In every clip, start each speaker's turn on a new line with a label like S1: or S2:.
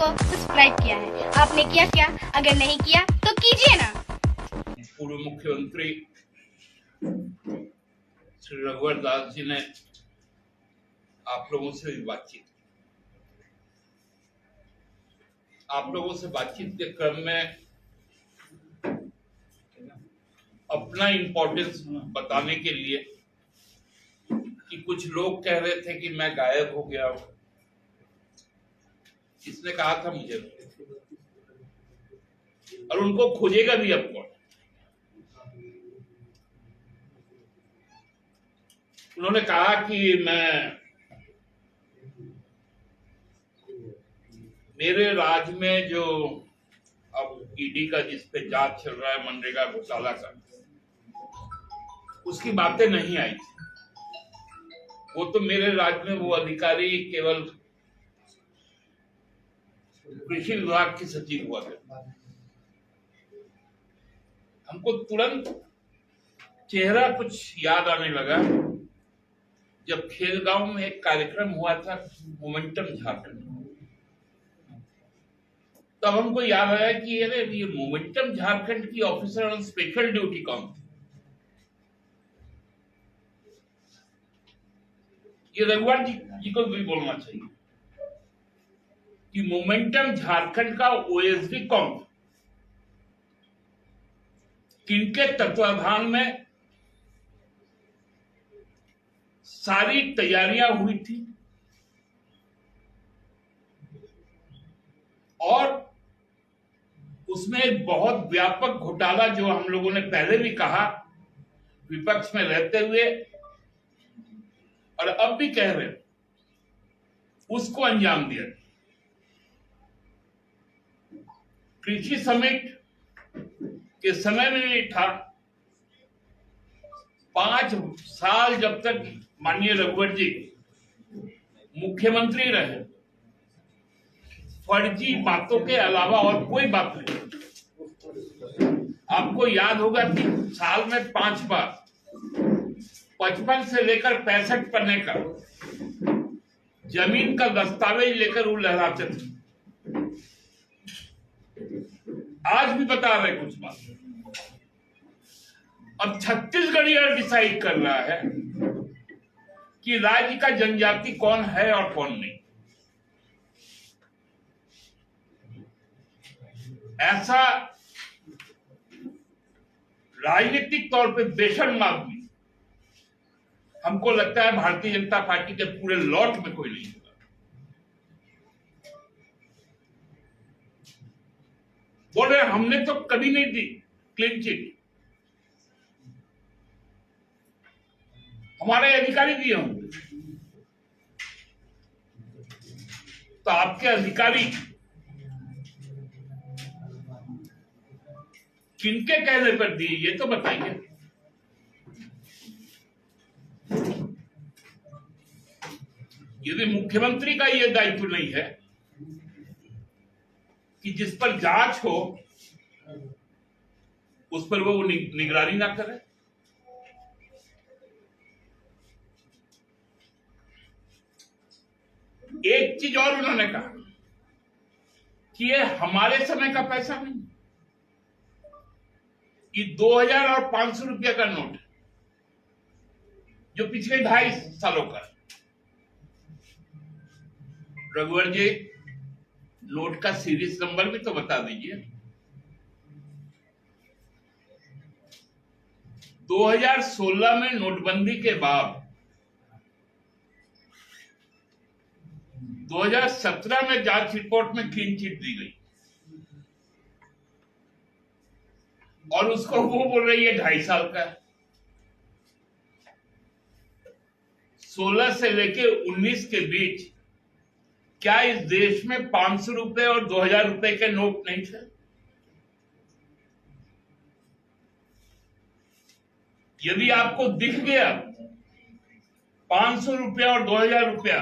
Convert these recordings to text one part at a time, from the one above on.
S1: को सब्सक्राइब किया है। आपने किया क्या? अगर नहीं किया तो कीजिए ना।
S2: पूर्व मुख्यमंत्री श्री रघुवर दास जी ने आप लोगों से भी बातचीत, आप लोगों से बातचीत के क्रम में अपना इम्पोर्टेंस बताने के लिए कि कुछ लोग कह रहे थे कि मैं गायब हो गया हूं। इसने कहा था मुझे, और उनको खोजेगा भी अब कौन। उन्होंने कहा कि मेरे राज्य में जो अब ईडी का जिस पे जांच चल रहा है मनरेगा घोटाला का, उसकी बातें नहीं आई थी। वो तो मेरे राज्य में वो अधिकारी केवल कृषि विभाग के सचिव हुआ था। हमको तुरंत चेहरा कुछ याद आने लगा जब खेलगांव में एक कार्यक्रम हुआ था मोमेंटम झारखंड। तब हमको याद आया कि ये मोमेंटम झारखंड की ऑफिसर ऑन स्पेशल ड्यूटी कौन थी। ये रघुवर जी को भी बोलना चाहिए कि मोमेंटम झारखंड का ओएसडी कौन था, किनके तत्वाधान में सारी तैयारियां हुई थी, और उसमें एक बहुत व्यापक घोटाला जो हम लोगों ने पहले भी कहा विपक्ष में रहते हुए और अब भी कह रहे हैं, उसको अंजाम दिया। कृषि समिट के समय में भी था। 5 साल जब तक माननीय रघुवर जी मुख्यमंत्री रहे, फर्जी बातों के अलावा और कोई बात नहीं। आपको याद होगा कि साल में 5 बार 55 से लेकर 65 पन्ने का जमीन का दस्तावेज लेकर वो लहराते थे। आज भी बता रहे कुछ बात। अब छत्तीसगढ़ यह डिसाइड कर रहा है कि राज्य का जनजाति कौन है और कौन नहीं। ऐसा राजनीतिक तौर पे बेशर्म आदमी हमको लगता है भारतीय जनता पार्टी के पूरे लॉट में कोई नहीं होगा। बोल रहे हमने तो कभी नहीं दी क्लीन चिट, हमारे अधिकारी दिए होंगे। तो आपके अधिकारी किनके कहने पर दिए ये तो बताइए। यदि मुख्यमंत्री का यह दायित्व नहीं है कि जिस पर जांच हो उस पर वो निगरानी ना करे। एक चीज और उन्होंने कहा कि ये हमारे समय का पैसा नहीं, कि 2000 और 500 रुपया का नोट जो पिछले 2.5 सालों का। रघुवर जी नोट का सीरीज नंबर भी तो बता दीजिए। 2016 में नोटबंदी के बाद 2017 में जांच रिपोर्ट में क्लीन चिट दी गई, और उसको वो बोल रही है 2.5 साल का। 16 से लेके 19 के बीच क्या इस देश में 500 रुपए और 2000 रुपए के नोट नहीं थे? यदि आपको दिख गया 500 रुपया और 2000 रुपया,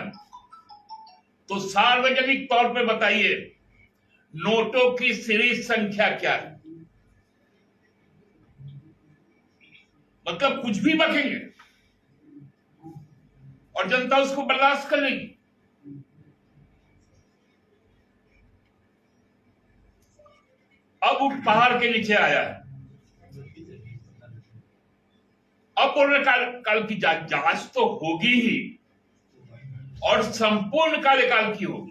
S2: तो सार्वजनिक तौर पे बताइए नोटों की सीरीज संख्या क्या है। मतलब कुछ भी बकेंगे और जनता उसको बर्दाश्त कर लेगी। अब उठ पहाड़ के नीचे आया है। अब पूर्णकाल की जांच तो होगी ही और संपूर्ण कार्यकाल की होगी।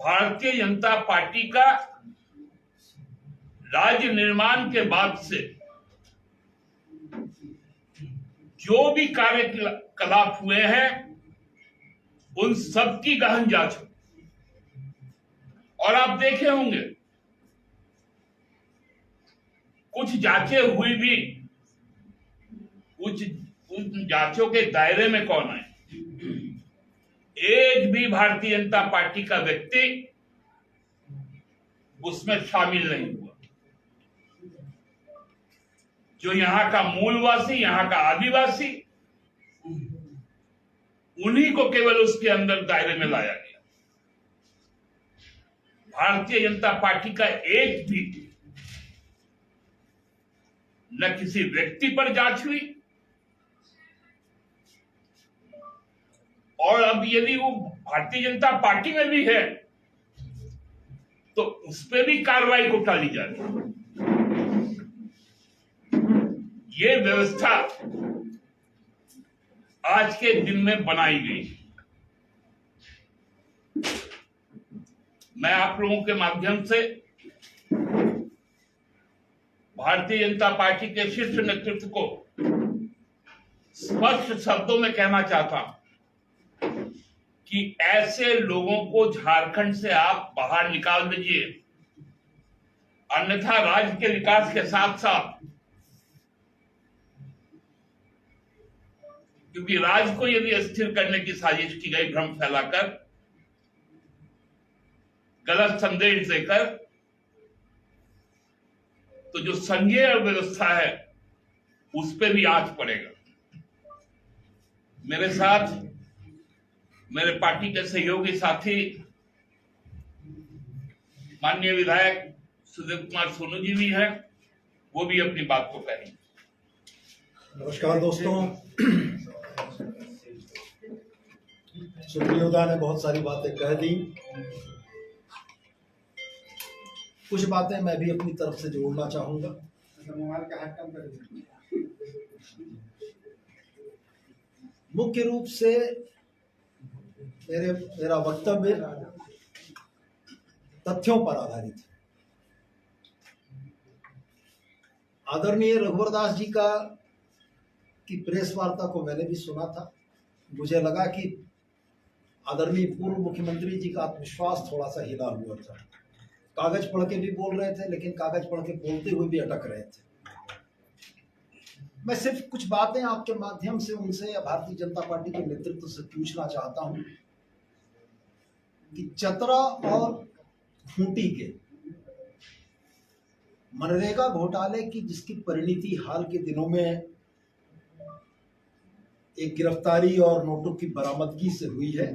S2: भारतीय जनता पार्टी का राज्य निर्माण के बाद से जो भी कार्यकलाप हुए हैं उन सब की गहन जांच हो। और आप देखे होंगे कुछ जांचें हुई भी, कुछ उन जांचों के दायरे में कौन है? एक भी भारतीय जनता पार्टी का व्यक्ति उसमें शामिल नहीं हुआ। जो यहां का मूलवासी, यहां का आदिवासी, उन्हीं को केवल उसके अंदर दायरे में लाया गया। भारतीय जनता पार्टी का एक भी न किसी व्यक्ति पर जांच हुई, और अब यदि वो भारतीय जनता पार्टी में भी है तो उस पर भी कार्रवाई को टाली जा रही है। ये व्यवस्था आज के दिन में बनाई गई। मैं आप लोगों के माध्यम से भारतीय जनता पार्टी के शीर्ष नेतृत्व को स्पष्ट शब्दों में कहना चाहता हूं कि ऐसे लोगों को झारखंड से आप बाहर निकाल दीजिए, अन्यथा राज्य के विकास के साथ साथ, क्योंकि राज्य को यदि अस्थिर करने की साजिश की गई भ्रम फैलाकर, गलत संदेश देकर, तो जो संघीय व्यवस्था है उस पर भी आंच पड़ेगा। मेरे साथ मेरे पार्टी के सहयोगी साथी माननीय विधायक सुदेव कुमार सोनू जी भी हैं, वो भी अपनी बात को कहेंगे।
S3: नमस्कार दोस्तों, सुप्रियोदा ने बहुत सारी बातें कह दी। कुछ बातें मैं भी अपनी तरफ से जोड़ना चाहूंगा। मुख्य रूप से मेरा वक्तव्य तथ्यों पर आधारित है। आदरणीय रघुवर दास जी की प्रेस वार्ता को मैंने भी सुना था। मुझे लगा कि आदरणीय पूर्व मुख्यमंत्री जी का आत्मविश्वास थोड़ा सा हिला हुआ था। कागज पढ़ के भी बोल रहे थे, लेकिन कागज पढ़ के बोलते हुए भी अटक रहे थे। मैं सिर्फ कुछ बातें आपके माध्यम से उनसे या भारतीय जनता पार्टी के नेतृत्व से पूछना चाहता हूं कि चतरा और खूंटी के मनरेगा घोटाले की जिसकी परिणति हाल के दिनों में एक गिरफ्तारी और नोटों की बरामदगी से हुई है,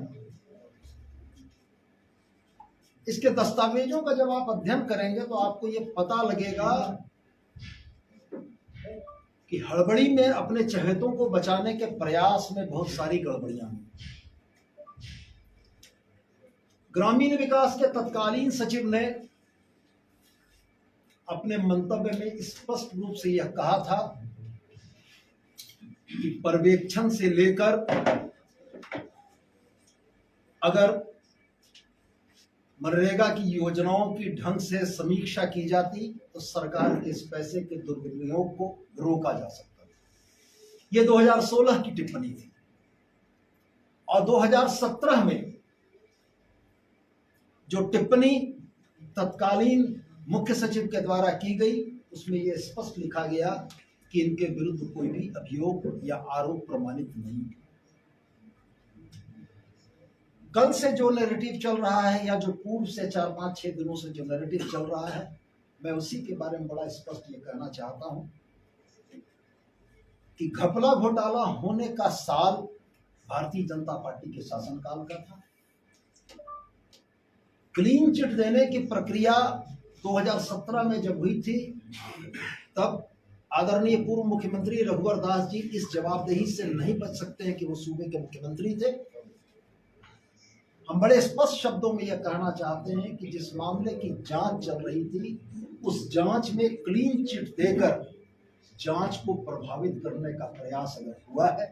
S3: इसके दस्तावेजों का जब आप अध्ययन करेंगे तो आपको ये पता लगेगा कि हड़बड़ी में अपने चहेतों को बचाने के प्रयास में बहुत सारी गड़बड़ियां हुई। ग्रामीण विकास के तत्कालीन सचिव ने अपने मंतव्य में स्पष्ट रूप से यह कहा था कि पर्यवेक्षण से लेकर अगर मनरेगा की योजनाओं की ढंग से समीक्षा की जाती तो सरकार के इस पैसे के दुर्विनियोग को रोका जा सकता था। यह 2016 की टिप्पणी थी और 2017 में जो टिप्पणी तत्कालीन मुख्य सचिव के द्वारा की गई उसमें यह स्पष्ट लिखा गया कि इनके विरुद्ध कोई भी अभियोग या आरोप प्रमाणित नहीं है। कल से जो नैरेटिव चल रहा है या जो पूर्व से 4-5-6 दिनों से जो नैरेटिव चल रहा है, मैं उसी के बारे में बड़ा स्पष्ट ये कहना चाहता हूं कि घपला घोटाला होने का साल भारतीय जनता पार्टी के शासनकाल का था। क्लीन चिट देने की प्रक्रिया 2017 में जब हुई थी, तब आदरणीय पूर्व मुख्यमंत्री रघुवर दास जी इस जवाबदेही से नहीं बच सकते हैं कि वो सूबे के मुख्यमंत्री थे। हम बड़े स्पष्ट शब्दों में यह कहना चाहते हैं कि जिस मामले की जांच चल रही थी, उस जांच में क्लीन चिट देकर जांच को प्रभावित करने का प्रयास अगर हुआ है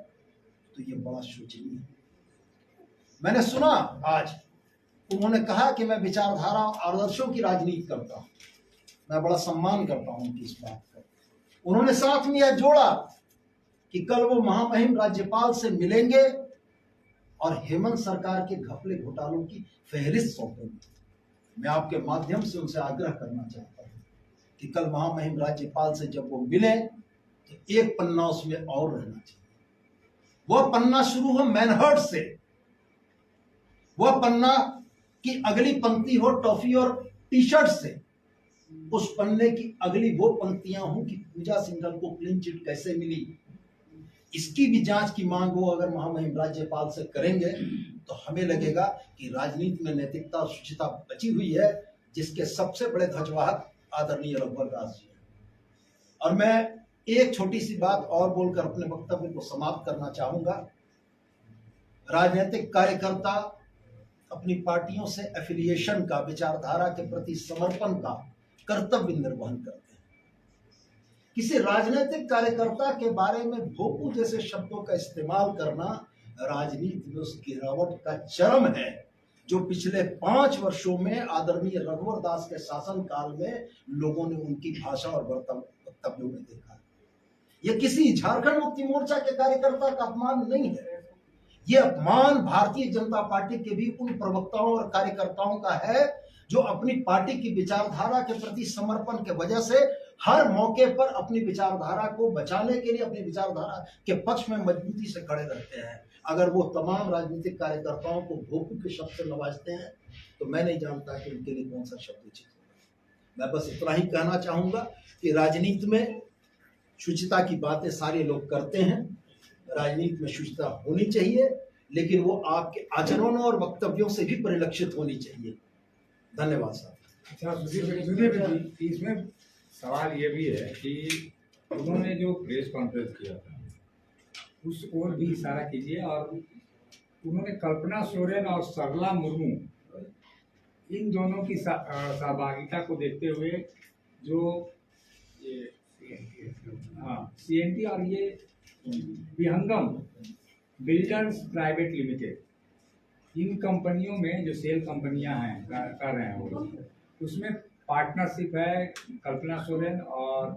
S3: तो ये बड़ा शोचनीय है। मैंने सुना आज उन्होंने कहा कि मैं विचारधारा और आदर्शों की राजनीति करता हूं। मैं बड़ा सम्मान करता हूं उनकी इस बात का। उन्होंने साथ में यह जोड़ा कि कल वो महामहिम राज्यपाल से मिलेंगे और हेमंत सरकार के घपले घोटालों की फहरिस्त सौंपेंगे। मैं आपके माध्यम से उनसे आग्रह करना चाहता हूं कि कल महामहिम राज्यपाल से जब वो मिले तो एक पन्ना उसमें और रहना चाहिए। वह पन्ना शुरू हो मैनहर्ट से, वह पन्ना की अगली पंक्ति हो टॉफी और टी शर्ट से, उस पन्ने की अगली वो पंक्तियां हों कि पूजा सिंघल को क्लीन चिट कैसे मिली, इसकी भी जांच की मांग हो अगर महामहिम राज्यपाल से करेंगे तो हमें लगेगा कि राजनीति में नैतिकता और शुचिता बची हुई है, जिसके सबसे बड़े ध्वजवाहक आदरणीय रघुवर दास जी हैं। और मैं एक छोटी सी बात और बोलकर अपने वक्तव्य को समाप्त करना चाहूंगा। राजनीतिक कार्यकर्ता अपनी पार्टियों से एफिलिएशन का, विचारधारा के प्रति समर्पण का कर्तव्य निर्वहन करते हैं। किसी राजनीतिक कार्यकर्ता के बारे में भोपू जैसे शब्दों का इस्तेमाल करना राजनीति में उस गिरावट का चरम है जो पिछले 5 वर्षों में आदरणीय रघुवर दास के शासन काल में लोगों ने उनकी भाषा और वक्तव्यों में देखा। यह किसी झारखंड मुक्ति मोर्चा के कार्यकर्ता का अपमान नहीं है, यह अपमान भारतीय जनता पार्टी के भी उन प्रवक्ताओं और कार्यकर्ताओं का है जो अपनी पार्टी की विचारधारा के प्रति समर्पण के वजह से हर मौके पर अपनी विचारधारा को बचाने के लिए अपनी विचारधारा के पक्ष में मजबूती से खड़े रहते हैं। अगर वो तमाम राजनीतिक कार्यकर्ताओं को भोपू के शब्द से नवाजते हैं तो मैं नहीं जानता कि उनके लिए कौन सा शब्द उचित होगा। मैं बस इतना ही कहना चाहूंगा कि राजनीति में शुचिता की बातें सारे लोग करते हैं, राजनीति में शुचिता होनी चाहिए, लेकिन वो आपके आचरणों और वक्तव्यों से भी परिलक्षित होनी चाहिए। धन्यवाद साहब।
S4: अच्छा सुधीर जी, इसमें सवाल ये भी है कि उन्होंने जो प्रेस कॉन्फ्रेंस किया था उस ओर भी इशारा कीजिए। और उन्होंने कल्पना सोरेन और सरला मुर्मू इन दोनों की सहभागिता को देखते हुए जो CNT और ये विहंगम बिल्डर्स प्राइवेट लिमिटेड, इन कंपनियों में जो सेल कंपनियां हैं कर रहे हैं वो, उसमें पार्टनरशिप है कल्पना सोरेन और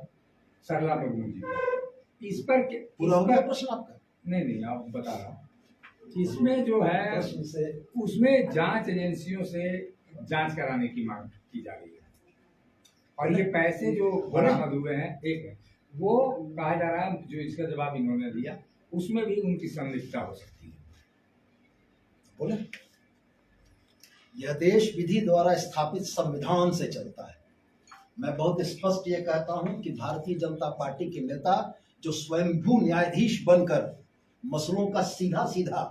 S4: सरला मुर्मू जी। इस पर
S3: पूरा हो गया प्रश्न आपका?
S4: नहीं आप बता रहा हूँ। इसमें जो है उसमें जांच एजेंसियों से जांच कराने की मांग की जा रही है और ये पैसे जो बरामद हुए हैं एक वो कहा जा रहा है, जो इसका जवाब इन्होंने दिया उसमें भी उनकी संलिप्तता हो सकती है।
S3: बोले, यह देश विधि द्वारा स्थापित संविधान से चलता है। मैं बहुत स्पष्ट ये कहता हूं कि भारतीय जनता पार्टी के नेता जो स्वयंभू न्यायाधीश बनकर मसलों का सीधा सीधा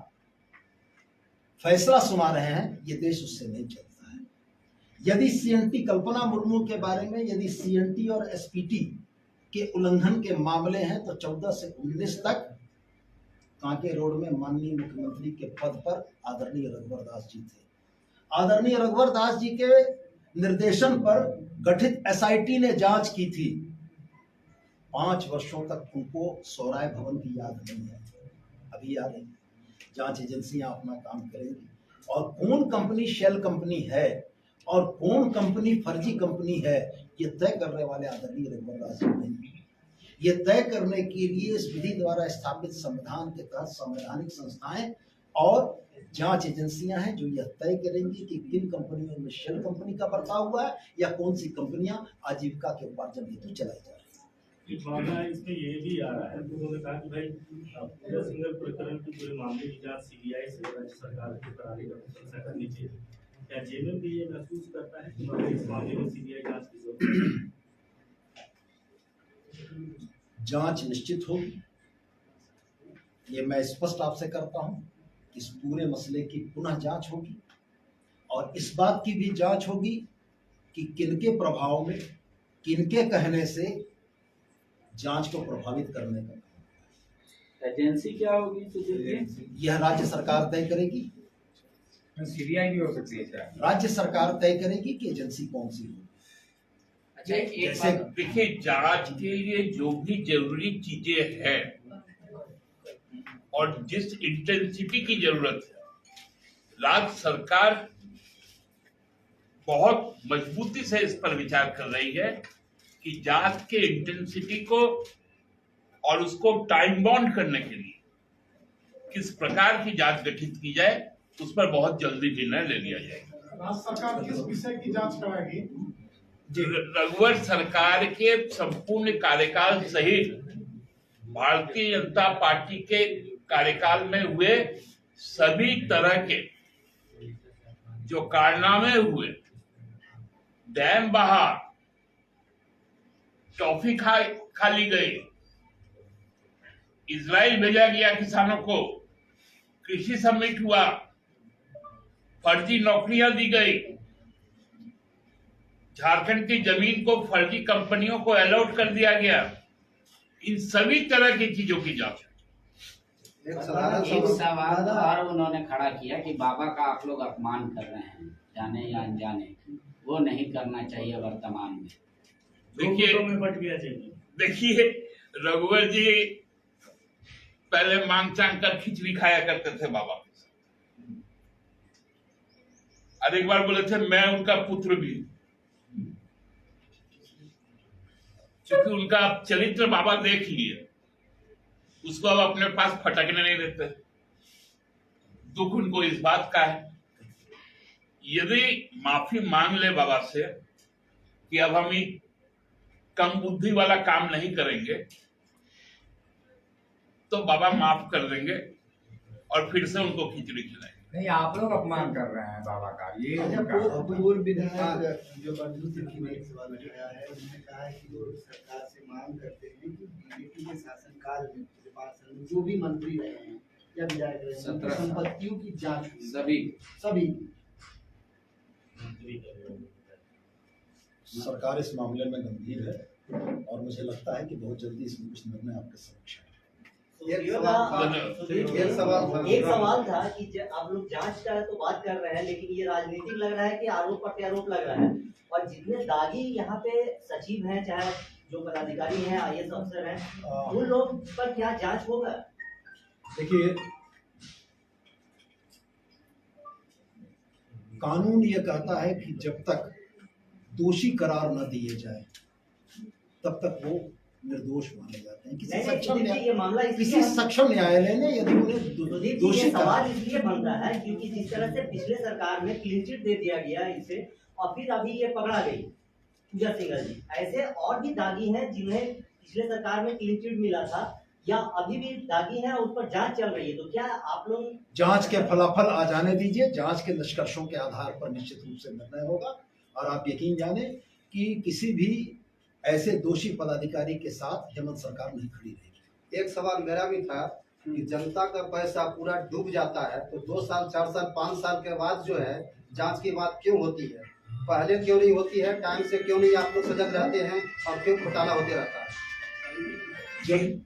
S3: फैसला सुना रहे हैं, ये देश उससे नहीं चलता है। यदि CNT कल्पना मुर्मू के बारे में यदि CNT और SPT के उल्लंघन के मामले हैं तो 14 से 19 तक कांके रोड में माननीय मुख्यमंत्री के पद पर आदरणीय रघुवर दास जी थे। आदरणीय रघुवर दास जी के निर्देशन पर गठित SIT ने जांच की थी। 5 वर्षों तक उनको सौराय भवन की याद नहीं है, अभी याद है। जांच एजेंसियां अपना काम करेंगी और कौन कंपनी शेल कंपनी है और कौन कंपनी फर्जी कंपनी है, ये तय करने वाले आदरणीय रघुवर दास जी नहीं। ये तय करने के लिए इस विधि द्वारा स्थापित संविधान के तहत संवैधानिक संस्थाएं और जांच एजेंसियां हैं जो यह तय करेंगी कि किन कंपनियों में शेल कंपनी का बर्ताव हुआ है या कौन सी कंपनियां आजीविका के उपार्जन हेतु चलाई जा रही है।
S5: मामला इसमें ये भी आ रहा है, उन्होंने कहा कि भाई पूजा सिंघल प्रकरण के पूरे मामले की जांच CBI से राज्य सरकार को कराने का प्रशंसा करनी चाहिए। क्या जेएमएम भी ये महसूस करता है कि मतलब इस मामले में CBI जांच की जरूरत है?
S3: जांच निश्चित होगी, ये मैं स्पष्ट आपसे करता हूं। इस पूरे मसले की पुनः जांच होगी और इस बात की भी जांच होगी कि किनके प्रभाव में, किनके कहने से जांच को प्रभावित करने का
S6: एजेंसी क्या होगी तो
S3: यह राज्य सरकार तय करेगी।
S4: सीबीआई भी हो सकती है क्या?
S3: राज्य सरकार तय करेगी कि एजेंसी कौन सी हो।
S6: अच्छा एक
S3: जैसे
S6: बात
S2: देखिए, जांच के लिए जो भी जरूरी चीजें हैं और जिस इंटेंसिटी की जरूरत है, राज्य सरकार बहुत मजबूती से इस पर विचार कर रही है कि जांच के इंटेंसिटी को और उसको टाइम बाउंड करने के लिए किस प्रकार की जांच गठित की जाए, उस पर बहुत जल्दी निर्णय ले लिया जाएगा।
S7: राज्य सरकार किस विषय की जांच कराएगी?
S2: रघुवर सरकार के संपूर्ण कार्यकाल सहित भारतीय जनता पार्टी के कार्यकाल में हुए सभी तरह के जो कारनामे हुए, डैम बहा, टॉफी खा ली गई, इजराइल भेजा गया किसानों को, कृषि समिट हुआ, फर्जी नौकरियां दी गई, झारखंड की जमीन को फर्जी कंपनियों को अलॉट कर दिया गया, इन सभी तरह की चीजों की जांच।
S6: एक सवाल और उन्होंने खड़ा किया कि बाबा का आप लोग अपमान कर रहे हैं, जाने या अनजाने, वो नहीं करना चाहिए वर्तमान में।
S2: देखिए
S5: में बट गया चाहिए।
S2: देखिए, रघुवर जी पहले मांग चांग कर खिचड़ी खाया करते थे बाबा के साथ, और एक बार बोले थे मैं उनका पुत्र भी, क्योंकि उनका चरित्र बाबा देख लिए, उसको अब अपने पास फटकने नहीं देते। दुख उनको इस बात का है, यदि माफी मांग ले बाबा से कि अब हम कम बुद्धि वाला काम नहीं करेंगे, तो बाबा माफ कर देंगे और फिर से उनको खिचड़ी खिलाएंगे।
S4: नहीं, आप लोग अपमान कर रहे हैं बाबा का, ये
S8: पूर्व विधायक जो बंधु सिंह ने एक सवाल उठाया है, उन्होंने कहा है कि वो सरकार से मांग करते हैं कि बीजेपी के शासनकाल में जो भी मंत्री रहे हैं या विधायक रहे हैं, उनकी संपत्तियों की जांच हुई। सभी
S3: सरकार इस मामले में गंभीर है और मुझे लगता है कि बहुत जल्दी इसमें कुछ निर्णय आपके समक्ष है।
S9: एक सवाल था कि आप लोग जांच का तो बात कर रहे हैं, लेकिन ये राजनीतिक लग रहा है कि आरोप प्रत्यारोप लग रहा है, और जितने दागी यहाँ पे सचिव हैं, चाहे जो पदाधिकारी हैं, IAS अफसर हैं, उन लोग पर क्या जांच होगा?
S3: देखिए, कानून ये कहता है कि जब तक दोषी करार न दिए जाए तब तक वो निर्दोष माने जाते हैं। किसी सक्षम न्यायालय ने यदि उन्हें दोषी
S9: सवाल इसलिए बन रहा है क्योंकि जिस तरह से पिछले सरकार में क्लीन चिट दे दिया गया इसे, और फिर अभी ये पकड़ा गई पूजा सिंह जी, ऐसे और भी दागी हैं जिन्हें पिछले सरकार में क्लीन चिट मिला था या अभी भी दागी हैं, उस पर जांच चल रही है। तो क्या आप लोग
S3: जांच के फलाफल आ जाने दीजिए, जांच के निष्कर्षों के आधार पर निश्चित रूप से निर्णय होगा, और आप यकीन जाने कि किसी भी ऐसे दोषी पदाधिकारी के साथ हेमंत सरकार नहीं खड़ी रहेगी।
S8: एक सवाल मेरा भी था कि जनता का पैसा पूरा डूब जाता है तो 2 साल 4 साल 5 साल के बाद जो है जांच की बात क्यों होती है? पहले क्यों नहीं होती है? टाइम से क्यों नहीं आप लोग सजग रहते हैं और क्यों घोटाला होते रहता है?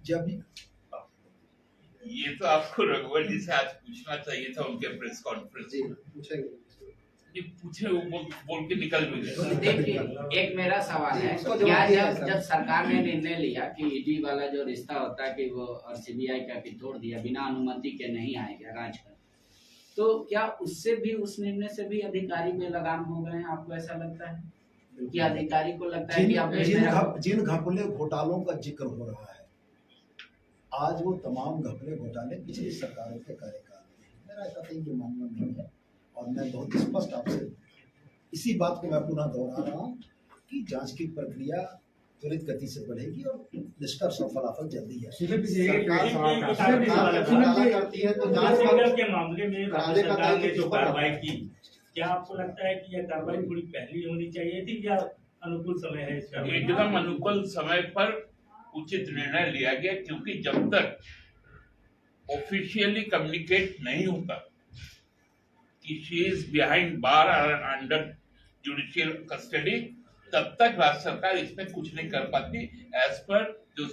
S3: जब
S2: ये तो आपको रघुवर जी से आज पूछना चाहिए था उनके प्रेस कॉन्फ्रेंस में।
S8: पूछेंगे।
S2: ये पूछे, वो बोल के निकल भी गए।
S6: देखिए, एक मेरा सवाल है, क्या जब सरकार ने निर्णय लिया कि ईडी वाला जो रिश्ता होता है कि वो और सीबीआई का कि तोड़ दिया, बिना अनुमति के नहीं आएगा राज कर, तो क्या उससे भी, उस निर्णय से भी अधिकारी में लगाम हो गए हैं? आपको ऐसा लगता है कि अधिकारी को लगता है कि अब
S3: जिन घपले घोटालों का जिक्र हो रहा है, आज वो तमाम घपले घोटाले पिछली सरकारों के कार्यकाल में, मेरा कतई ये मानना नहीं है, और मैं बहुत स्पष्ट आपसे इसी बात को मैं पुनः दोहरा रहा हूँ कि जांच की प्रक्रिया त्वरित गति से बढ़ेगी और निष्कर्ष और फलाफल जल्दी है।
S8: करती है तो जांच
S5: के मामले में राज्य सरकार ने जो कार्रवाई की, क्या आपको लगता है कि यह कार्रवाई थोड़ी पहले होनी चाहिए थी या अनुकूल समय है इसका?
S2: एकदम अनुकूल समय पर उचित निर्णय लिया गया, क्योंकि जब तक ऑफिशियली कम्युनिकेट नहीं होता कि she is behind bar under judicial custody, तब तक राज्य सरकार इसमें कुछ नहीं कर पाती एज पर जो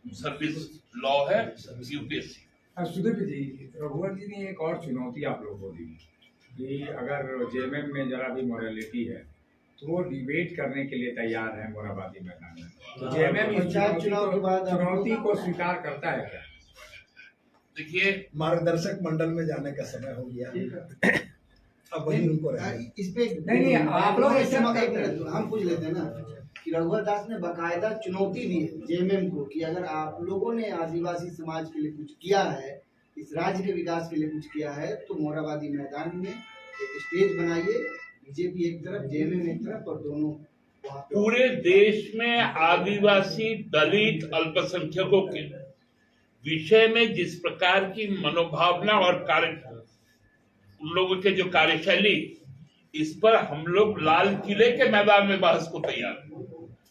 S2: सर्विस लॉ है यूपीएससी।
S4: सुदीप जी, रघुवर जी ने एक और चुनौती आप लोगों को दी कि अगर जेएमएम में जरा भी मोरालिटी है तो वो डिबेट करने के लिए तैयार है मोराबादी मैदान में। तो जेएमएम इस चुनौती को स्वीकार करता है क्या?
S2: देखिए,
S3: मार्गदर्शक मंडल में जाने का समय हो गया, अब वही उनको रहेगा।
S8: इस पे
S4: नहीं, आप लोग
S8: एक मिनट हम पूछ लेते हैं ना कि रघुवर दास ने बाकायदा चुनौती दी है जेएमएम को कि अगर आप लोगों ने आदिवासी समाज के लिए कुछ किया है, इस राज्य के विकास के लिए कुछ किया है, तो मोराबादी मैदान में एक स्टेज बनाइए, बीजेपी एक तरफ, जेएमएम एक तरफ, और दोनों वहाँ पे।
S2: पूरे देश में आदिवासी, दलित, अल्पसंख्यकों के विषय में जिस प्रकार की मनोभावना और कार्य, उन लोगों के जो कार्यशैली, इस पर हम लोग लाल किले के मैदान में बहस को तैयार हैं।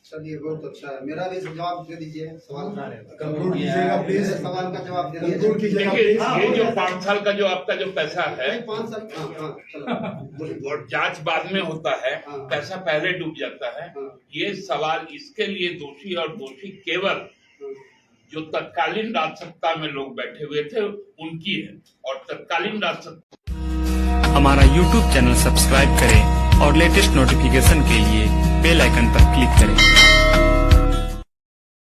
S8: चलिए, बहुत अच्छा है। मेरा भी जवाब दे दीजिए, सवाल
S3: कंक्लूड कीजिएगा प्लीज,
S8: सवाल का जवाब दे
S3: कंक्लूड
S8: दीजिए।
S3: कीजिएगा
S2: देखिए,
S3: प्लीज।
S2: ये जो 5 साल का जो आपका जो पैसा है,
S8: 5 साल, हाँ, चलो।
S2: और जांच बाद में होता है,
S8: हाँ।
S2: पैसा पहले डूब जाता है।
S8: हाँ।
S2: ये सवाल इसके लिए दोषी और दोषी केवल जो तत्कालीन राज सत्ता में लोग बैठे हुए थे उनकी है, और तत्कालीन राज सत्ता।
S10: हमारा YouTube चैनल सब्सक्राइब करें और लेटेस्ट नोटिफिकेशन के लिए बेल आइकन पर क्लिक करें।